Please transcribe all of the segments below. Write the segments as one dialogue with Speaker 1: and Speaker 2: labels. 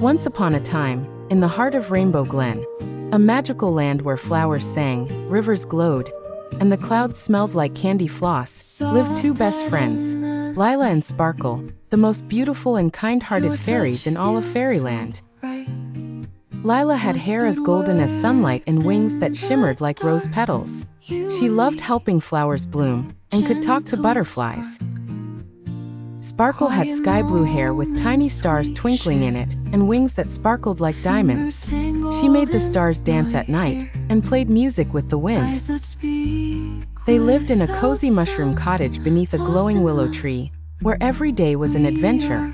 Speaker 1: Once upon a time, in the heart of Rainbow Glen, a magical land where flowers sang, rivers glowed, and the clouds smelled like candy floss, lived two best friends, Lila and Sparkle, the most beautiful and kind-hearted fairies in all of Fairyland. Lila had hair as golden as sunlight and wings that shimmered like rose petals. She loved helping flowers bloom, and could talk to butterflies. Sparkle had sky blue hair with tiny stars twinkling in it, and wings that sparkled like diamonds. She made the stars dance at night, and played music with the wind. They lived in a cozy mushroom cottage beneath a glowing willow tree, where every day was an adventure.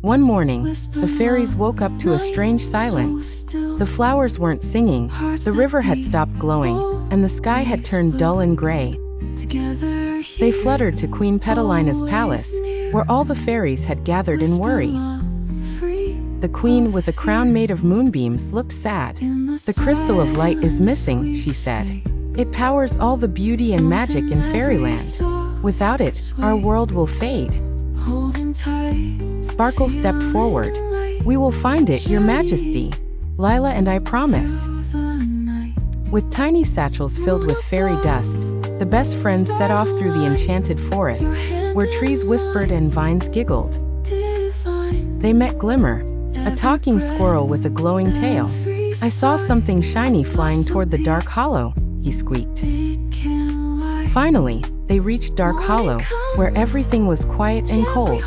Speaker 1: One morning, the fairies woke up to a strange silence. The flowers weren't singing, the river had stopped glowing, and the sky had turned dull and gray. They fluttered to Queen Petalina's palace, where all the fairies had gathered in worry. The queen, with a crown made of moonbeams, looked sad. "The crystal of light is missing," she said. "It powers all the beauty and magic in Fairyland. Without it, our world will fade." Sparkle stepped forward. "We will find it, Your Majesty. Lila and I promise." With tiny satchels filled with fairy dust, the best friends set off through the enchanted forest, where trees whispered and vines giggled. They met Glimmer, a talking squirrel with a glowing tail. "I saw something shiny flying toward the dark hollow," he squeaked. Finally, they reached Dark Hollow, where everything was quiet and cold.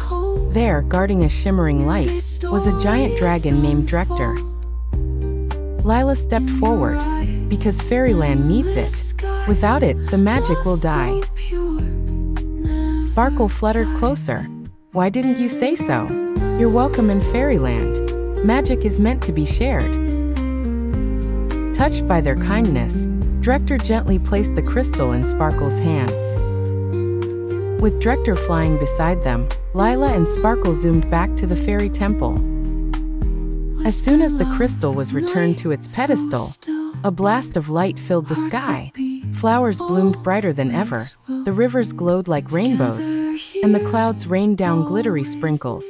Speaker 1: There, guarding a shimmering light, was a giant dragon named Drektor. Lila stepped forward, because Fairyland needs it. Without it, the magic will die. Sparkle fluttered closer. "Why didn't you say so? You're welcome in Fairyland. Magic is meant to be shared." Touched by their kindness, Drektor gently placed the crystal in Sparkle's hands. With Drektor flying beside them, Lila and Sparkle zoomed back to the fairy temple. As soon as the crystal was returned to its pedestal, a blast of light filled the sky. Flowers bloomed brighter than ever, the rivers glowed like rainbows, and the clouds rained down glittery sprinkles.